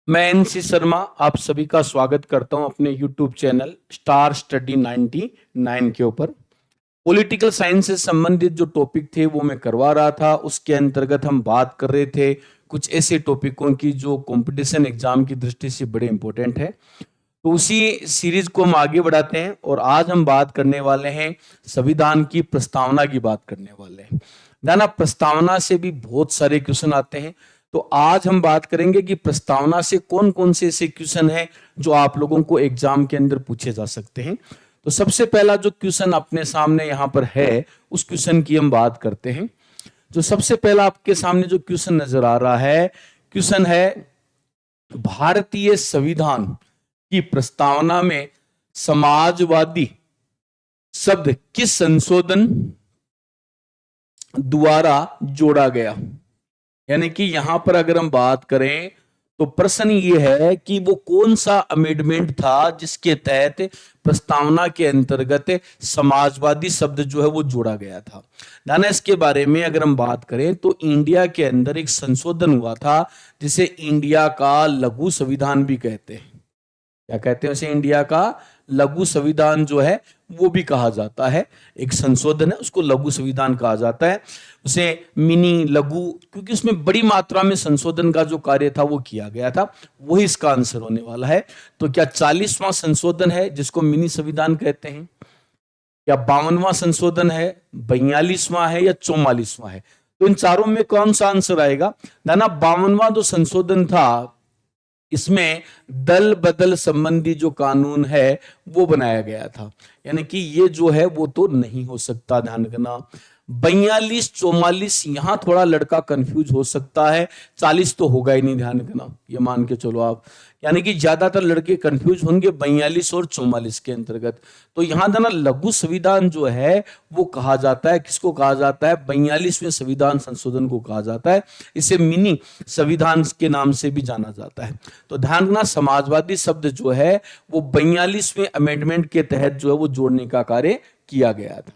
मैं एनसी शर्मा आप सभी का स्वागत करता हूं अपने YouTube चैनल स्टार स्टडी 99 के ऊपर। पॉलिटिकल साइंस से संबंधित जो टॉपिक थे वो मैं करवा रहा था। उसके अंतर्गत हम बात कर रहे थे कुछ ऐसे टॉपिकों की जो कंपटीशन एग्जाम की दृष्टि से बड़े इंपॉर्टेंट है। तो उसी सीरीज को हम आगे बढ़ाते हैं और आज हम बात करने वाले हैं संविधान की प्रस्तावना की बात करने वाले हैं। दाना प्रस्तावना से भी बहुत सारे क्वेश्चन आते हैं। तो आज हम बात करेंगे कि प्रस्तावना से कौन कौन से ऐसे क्वेश्चन हैं जो आप लोगों को एग्जाम के अंदर पूछे जा सकते हैं। तो सबसे पहला जो क्वेश्चन अपने सामने यहाँ पर है उस क्वेश्चन की हम बात करते हैं। जो सबसे पहला आपके सामने जो क्वेश्चन नजर आ रहा है, क्वेश्चन है भारतीय संविधान की प्रस्तावना में समाजवादी शब्द किस संशोधन द्वारा जोड़ा गया। यानी कि यहां पर अगर हम बात करें तो प्रश्न ये है कि वो कौन सा अमेंडमेंट था जिसके तहत प्रस्तावना के अंतर्गत समाजवादी शब्द जो है वो जोड़ा गया था। दाना इसके बारे में अगर हम बात करें तो इंडिया के अंदर एक संशोधन हुआ था जिसे इंडिया का लघु संविधान भी कहते हैं। क्या कहते हैं उसे? इंडिया का लघु संविधान जो है वो भी कहा जाता है। एक संशोधन है उसको लघु संविधान कहा जाता है, उसे मिनी लघु, क्योंकि उसमें बड़ी मात्रा में संशोधन का जो कार्य था वो किया गया था। वही इसका आंसर होने वाला है। तो क्या 40वां संशोधन है जिसको मिनी संविधान कहते हैं, या 52वां संशोधन है, 42वां है या 44वां है? तो इन चारों में कौन सा आंसर आएगा? ना 52वां जो संशोधन था इसमें दल बदल संबंधी जो कानून है वो बनाया गया था। यानी कि ये जो है वो तो नहीं हो सकता। ध्यान रखना 42 44 यहां थोड़ा लड़का कंफ्यूज हो सकता है, 40 तो होगा ही नहीं। ध्यान रखना ये मान के चलो आप, यानी कि ज्यादातर लड़के कंफ्यूज होंगे 42 और 44 के अंतर्गत। तो यहां ना लघु संविधान जो है वो कहा जाता है, किसको कहा जाता है? 42वें संविधान संशोधन को कहा जाता है। इसे मिनी संविधान के नाम से भी जाना जाता है। तो ध्यान रखना समाजवादी शब्द जो है वो 42वें अमेंडमेंट के तहत जो है वो जोड़ने का कार्य किया गया था।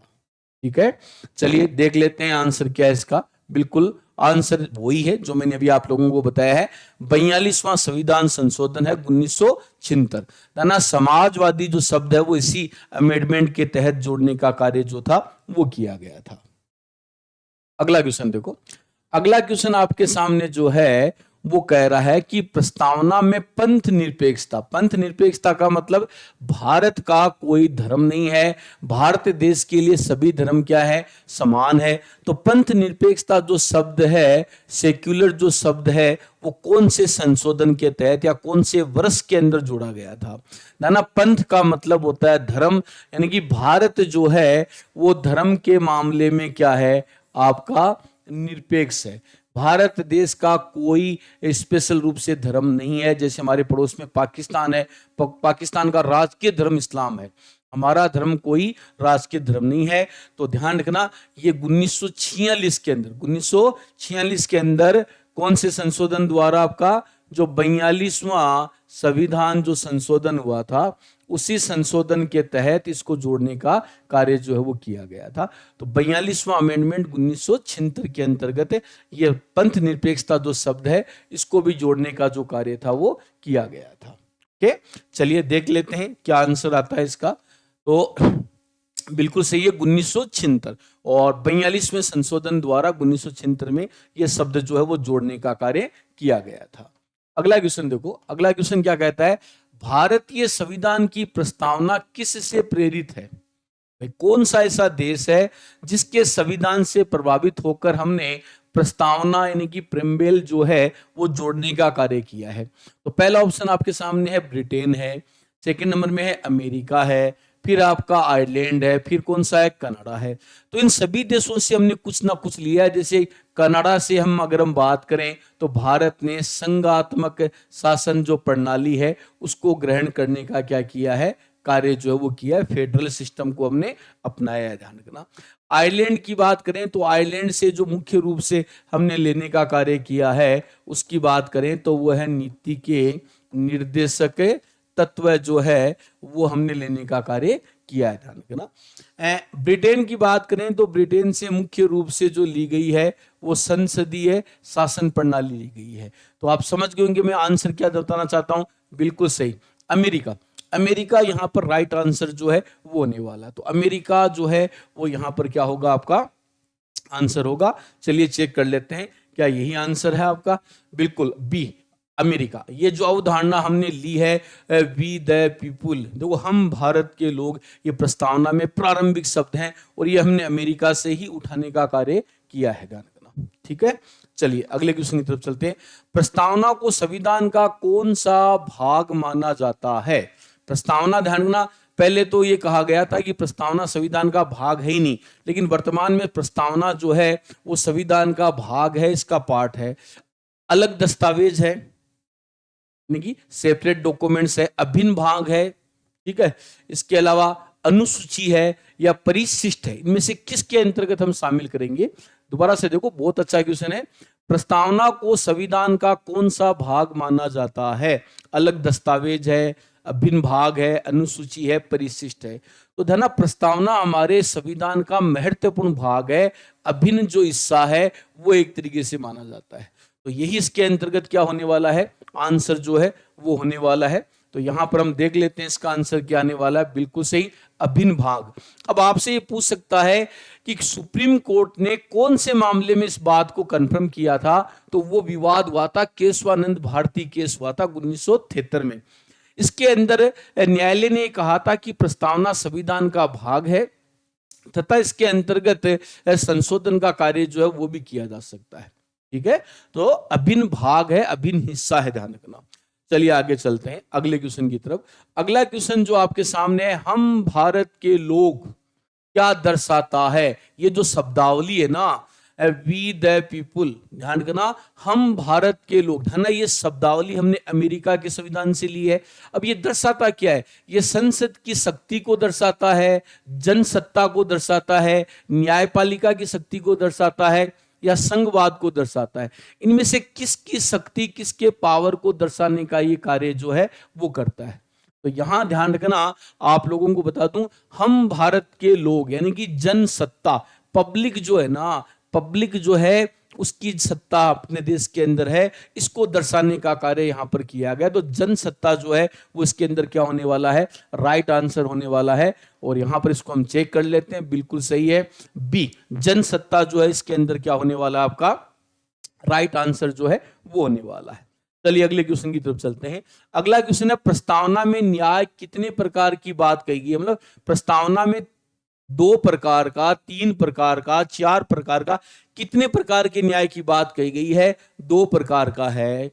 ठीक है, चलिए देख लेते हैं आंसर क्या है इसका। बिल्कुल आंसर वही है जो मैंने अभी आप लोगों को बताया है। 42वां संविधान संशोधन है 1976। ना समाजवादी जो शब्द है वो इसी अमेंडमेंट के तहत जोड़ने का कार्य जो था वो किया गया था। अगला क्वेश्चन देखो। अगला क्वेश्चन आपके सामने जो है वो कह रहा है कि प्रस्तावना में पंथ निरपेक्षता। पंथ निरपेक्षता का मतलब भारत का कोई धर्म नहीं है, भारत देश के लिए सभी धर्म क्या है? समान है। तो पंथ निरपेक्षता जो शब्द है, सेक्युलर जो शब्द है, वो कौन से संशोधन के तहत या कौन से वर्ष के अंदर जोड़ा गया था? ना पंथ का मतलब होता है धर्म, यानी कि भारत जो है वो धर्म के मामले में क्या है? आपका निरपेक्ष है। भारत देश का कोई स्पेशल रूप से धर्म नहीं है। जैसे हमारे पड़ोस में पाकिस्तान है, पाकिस्तान का राजकीय धर्म इस्लाम है, हमारा धर्म कोई राजकीय धर्म नहीं है। तो ध्यान रखना ये 1946 के अंदर, 1946 के अंदर कौन से संशोधन द्वारा? आपका जो 42वां संविधान जो संशोधन हुआ था उसी संशोधन के तहत इसको जोड़ने का कार्य जो है वो किया गया था। तो 42वां अमेंडमेंट 1976 के अंतर्गत ये पंथ निरपेक्षता जो शब्द है इसको भी जोड़ने का जो कार्य था वो किया गया था। ओके, चलिए देख लेते हैं क्या आंसर आता है इसका। तो बिल्कुल सही है 1976, और 42वें संशोधन द्वारा 1976 में यह शब्द जो है वो जोड़ने का कार्य किया गया था। अगला क्वेश्चन देखो। अगला क्वेश्चन क्या कहता है? भारतीय संविधान की प्रस्तावना किस से प्रेरित है? भाई कौन सा ऐसा देश है जिसके संविधान से प्रभावित होकर हमने प्रस्तावना यानी कि प्रेम्बेल जो है वो जोड़ने का कार्य किया है? तो पहला ऑप्शन आपके सामने है ब्रिटेन है, सेकंड नंबर में है अमेरिका है, फिर आपका आयरलैंड है, फिर कौन सा है? कनाडा है। तो इन सभी देशों से हमने कुछ ना कुछ लिया है। जैसे कनाडा से अगर हम बात करें तो भारत ने संघात्मक शासन जो प्रणाली है उसको ग्रहण करने का क्या किया है? कार्य जो है वो किया है। फेडरल सिस्टम को हमने अपनाया है। ध्यान रखना। आयरलैंड की बात करें तो आयरलैंड से जो मुख्य रूप से हमने लेने का कार्य किया है उसकी बात करें तो वो है नीति के निर्देशक तत्व जो है वो हमने लेने का कार्य किया है, ध्यान रखना। ब्रिटेन की बात करें तो ब्रिटेन से मुख्य रूप से जो ली गई है वो संसदीय शासन प्रणाली ली गई है। तो आप समझ गए होंगे मैं आंसर क्या बताना चाहता हूं, बिल्कुल सही, अमेरिका। अमेरिका यहाँ पर राइट आंसर जो है वो होने वाला, तो अमेरिका जो है वो यहाँ पर क्या होगा, आपका आंसर होगा। चलिए चेक कर लेते हैं क्या यही आंसर है आपका, बिल्कुल बी अमेरिका। ये जो अवधारणा हमने ली है वी द पीपुल, देखो हम भारत के लोग, ये प्रस्तावना में प्रारंभिक शब्द हैं और ये हमने अमेरिका से ही उठाने का कार्य किया है, ध्यान रखना, ठीक है। चलिए अगले क्वेश्चन की तरफ चलते हैं। प्रस्तावना को संविधान का कौन सा भाग माना जाता है? प्रस्तावना, ध्यान रखना, पहले तो ये कहा गया था कि प्रस्तावना संविधान का भाग है ही नहीं, लेकिन वर्तमान में प्रस्तावना जो है वो संविधान का भाग है, इसका पार्ट है, अलग दस्तावेज है, यानी सेपरेट डॉक्यूमेंट्स है, अभिन्न भाग है, ठीक है। इसके अलावा अनुसूची है या परिशिष्ट है, इनमें से किसके अंतर्गत हम शामिल करेंगे? दोबारा से देखो, बहुत अच्छा क्वेश्चन है। प्रस्तावना को संविधान का कौन सा भाग माना जाता है? अलग दस्तावेज है, अभिन्न भाग है, अनुसूची है, परिशिष्ट है। तो ध्यान, प्रस्तावना हमारे संविधान का महत्वपूर्ण भाग है, अभिन्न जो हिस्सा है वो एक तरीके से माना जाता है। तो यही इसके अंतर्गत क्या होने वाला है, आंसर जो है वो होने वाला है। तो यहां पर हम देख लेते हैं इसका आंसर क्या आने वाला है, बिल्कुल सही, अभिन्न भाग। अब आपसे ये पूछ सकता है कि सुप्रीम कोर्ट ने कौन से मामले में इस बात को कंफर्म किया था? तो वो विवाद हुआ था, केशवानंद भारती केस हुआ था 1973 में। इसके अंदर न्यायालय ने कहा था कि प्रस्तावना संविधान का भाग है तथा इसके अंतर्गत संशोधन का कार्य जो है वो भी किया जा सकता है, ठीक है। तो अभिन्न भाग है, अभिन्न हिस्सा है, ध्यान रखना। चलिए आगे चलते हैं अगले क्वेश्चन की तरफ। अगला क्वेश्चन जो आपके सामने है, हम भारत के लोग क्या दर्शाता है? ये जो शब्दावली है ना, वी द पीपुल, ध्यान रखना, हम भारत के लोग, ध्यान, ये शब्दावली हमने अमेरिका के संविधान से ली है। अब ये दर्शाता क्या है? ये संसद की शक्ति को दर्शाता है, जनसत्ता को दर्शाता है, न्यायपालिका की शक्ति को दर्शाता है, या संघवाद को दर्शाता है? इनमें से किसकी शक्ति, किसके पावर को दर्शाने का ये कार्य जो है वो करता है? तो यहां ध्यान रखना, आप लोगों को बता दूं, हम भारत के लोग यानी कि जनसत्ता, पब्लिक जो है ना, पब्लिक जो है उसकी सत्ता अपने देश के अंदर है, इसको दर्शाने का कार्य यहां पर किया गया। तो जनसत्ता जो है वो इसके अंदर क्या होने वाला है, राइट आंसर होने वाला है। और यहां पर इसको हम चेक कर लेते हैं, बिल्कुल सही है, बी जनसत्ता जो है इसके अंदर क्या होने वाला है, आपका राइट आंसर जो है वो होने वाला है। चलिए अगले क्वेश्चन की तरफ चलते हैं। अगला क्वेश्चन है, प्रस्तावना में न्याय कितने प्रकार की बात कही गई है? मतलब प्रस्तावना में 2 प्रकार का, 3 प्रकार का, 4 प्रकार का, कितने प्रकार के न्याय की बात कही गई है? 2 प्रकार का है,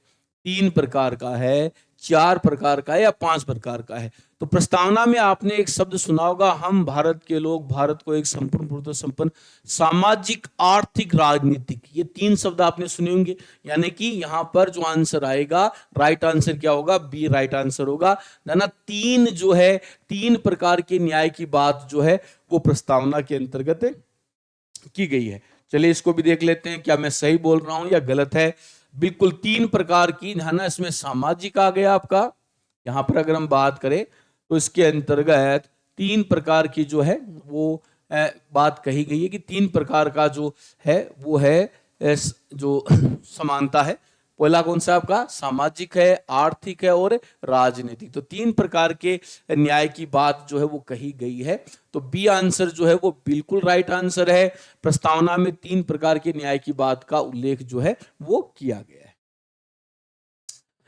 3 प्रकार का है, 4 प्रकार का है, या 5 प्रकार का है? तो प्रस्तावना में आपने एक शब्द सुना होगा, हम भारत के लोग भारत को एक संपूर्ण पूर्णतः संपन्न सामाजिक, आर्थिक, राजनीतिक, ये 3 शब्द आपने सुने होंगे। यानी कि यहां पर जो आंसर आएगा, राइट आंसर क्या होगा? बी राइट आंसर होगा ना। 3 जो है, 3 प्रकार के न्याय की बात जो है वो प्रस्तावना के अंतर्गत की गई है। चलिए इसको भी देख लेते हैं, क्या मैं सही बोल रहा हूं या गलत है। बिल्कुल 3 प्रकार की, ध्यान, इसमें सामाजिक आ गया आपका। यहां पर अगर हम बात करें तो इसके अंतर्गत 3 प्रकार की जो है वो बात कही गई है कि 3 प्रकार का जो है वो है जो समानता है। पहला कौन सा आपका? सामाजिक है, आर्थिक है और राजनीतिक। तो 3 प्रकार के न्याय की बात जो है वो कही गई है। तो बी आंसर जो है वो बिल्कुल राइट आंसर है। प्रस्तावना में 3 प्रकार के न्याय की बात का उल्लेख जो है वो किया गया है।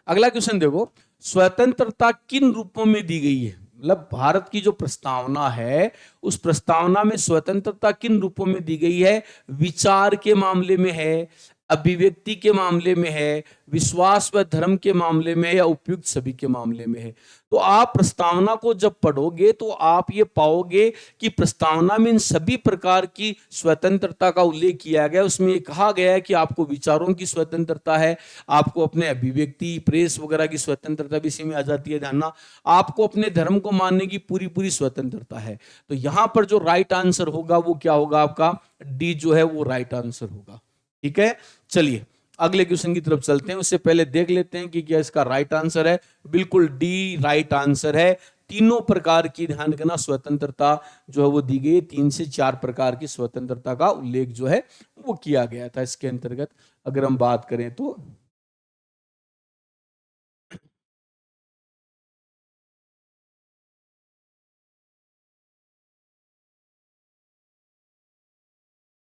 अगला क्वेश्चन देखो, स्वतंत्रता किन रूपों में दी गई है? मतलब भारत की जो प्रस्तावना है उस प्रस्तावना में स्वतंत्रता किन रूपों में दी गई है? विचार के मामले में है, अभिव्यक्ति के मामले में है, विश्वास व धर्म के मामले में, या उपयुक्त सभी के मामले में है? तो आप प्रस्तावना को जब पढ़ोगे तो आप ये पाओगे कि प्रस्तावना में इन सभी प्रकार की स्वतंत्रता का उल्लेख किया गया। उसमें ये कहा गया है कि आपको विचारों की स्वतंत्रता है, आपको अपने अभिव्यक्ति, प्रेस वगैरह की स्वतंत्रता भी इसी में आ जाती है, ध्यान, आपको अपने धर्म को मानने की पूरी पूरी स्वतंत्रता है। तो यहां पर जो राइट आंसर होगा वो क्या होगा? आपका डी जो है वो राइट आंसर होगा, ठीक है। चलिए अगले क्वेश्चन की तरफ चलते हैं, उससे पहले देख लेते हैं कि क्या इसका राइट आंसर है। बिल्कुल डी राइट आंसर है। तीनों प्रकार की, ध्यान रखना, स्वतंत्रता जो है वो दी गई। 3 से 4 प्रकार की स्वतंत्रता का उल्लेख जो है वो किया गया था इसके अंतर्गत, अगर हम बात करें तो।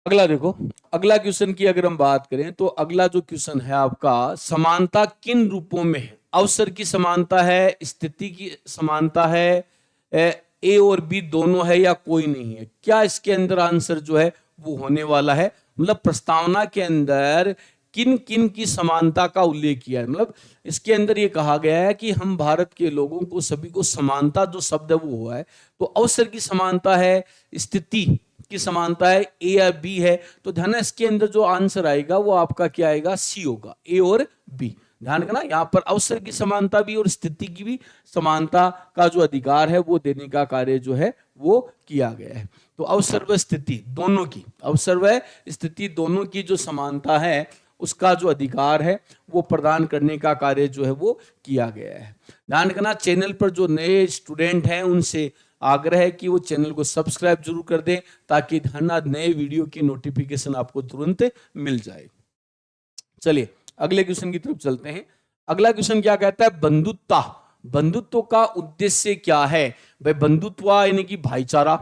अगला देखो, अगला क्वेश्चन की अगर हम बात करें तो अगला जो क्वेश्चन है आपका, समानता किन रूपों में है? अवसर की समानता है, स्थिति की समानता है, ए और बी दोनों है, या कोई नहीं है? क्या इसके अंदर आंसर जो है वो होने वाला है? मतलब प्रस्तावना के अंदर किन किन की समानता का उल्लेख किया है? मतलब इसके अंदर ये कहा गया है कि हम भारत के लोगों को सभी को समानता जो शब्द है वो हुआ है, तो अवसर की समानता है, स्थिति की समानता है, ए या बी है, तो ध्यान है इसके अंदर जो आंसर आएगा वो आपका क्या आएगा? सी होगा, ए और बी। ध्यान रखना, यहां पर अवसर की समानता भी और स्थिति की भी समानता का जो अधिकार है वो देने का कार्य जो है वो किया गया है। तो अवसर व स्थिति दोनों की, अवसर व स्थिति दोनों की जो समानता है उसका जो अधिकार है वो प्रदान करने का कार्य जो है वो किया गया है। ध्यान रखना, चैनल पर जो नए स्टूडेंट हैं उनसे आग्रह है कि वो चैनल को सब्सक्राइब जरूर कर दें, ताकि नए वीडियो की नोटिफिकेशन आपको तुरंत मिल जाए। चलिए अगले क्वेश्चन की तरफ चलते हैं। अगला क्वेश्चन क्या कहता है? बंधुत्व, बंधुत्व का उद्देश्य क्या है? भाई बंधुत्व यानी कि भाईचारा,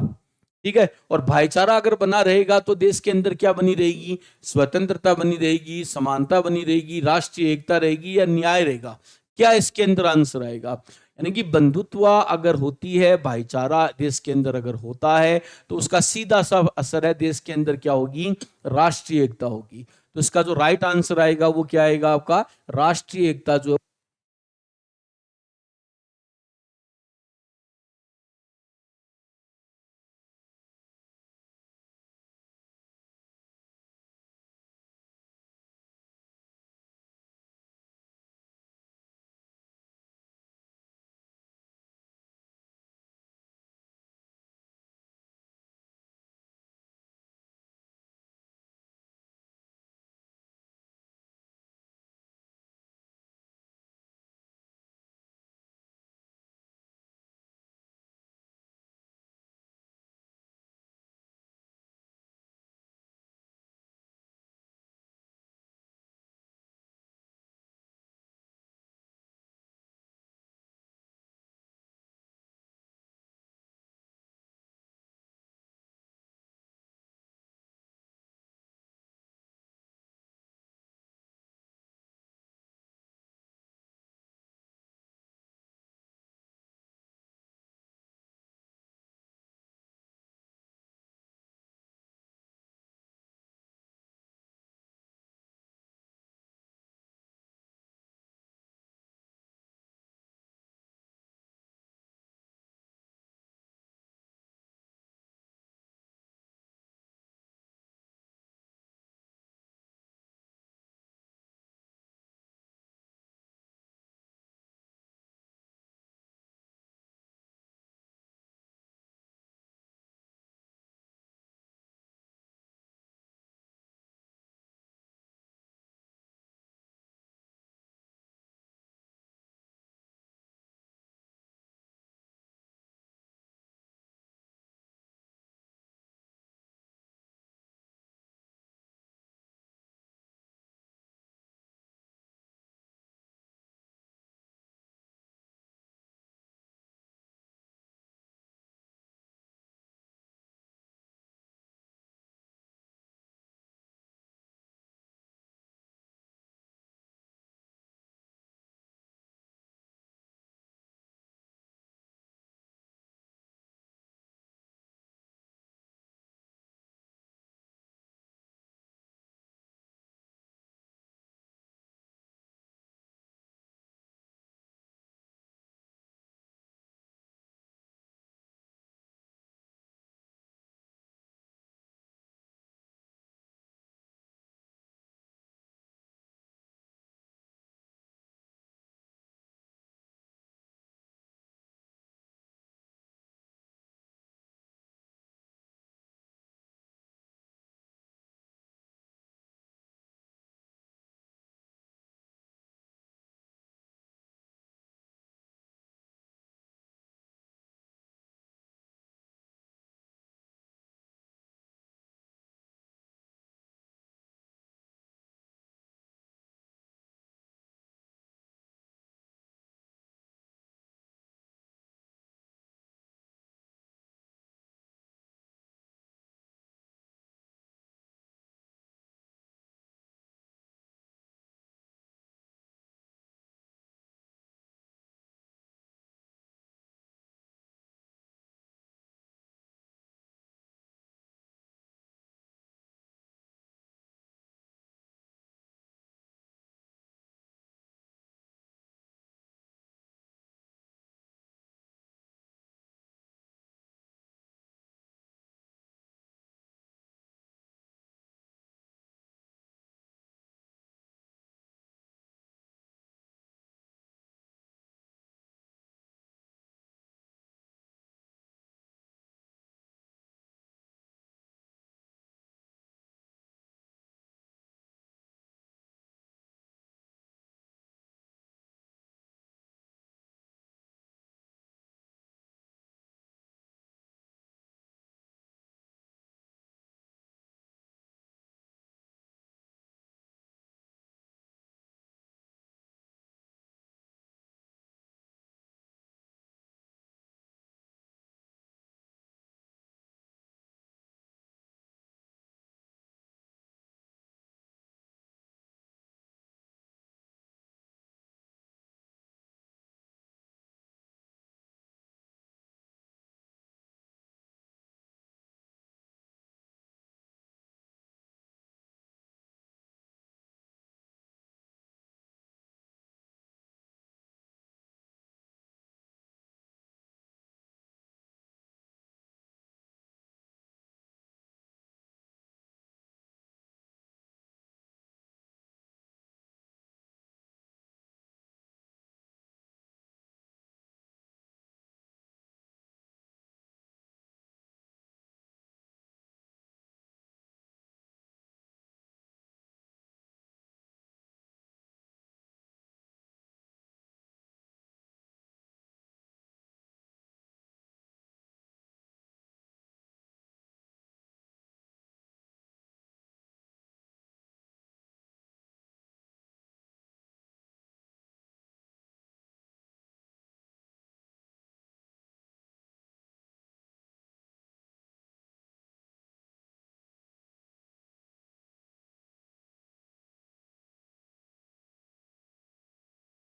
ठीक है, और भाईचारा अगर बना रहेगा तो देश के अंदर क्या बनी रहेगी? स्वतंत्रता बनी रहेगी, समानता बनी रहेगी, राष्ट्रीय एकता रहेगी, या न्याय रहेगा? क्या इसके अंदर आंसर आएगा? यानी कि बंधुत्व अगर होती है, भाईचारा देश के अंदर अगर होता है, तो उसका सीधा सा असर है देश के अंदर क्या होगी? राष्ट्रीय एकता होगी। तो इसका जो राइट आंसर आएगा वो क्या आएगा आपका? राष्ट्रीय एकता जो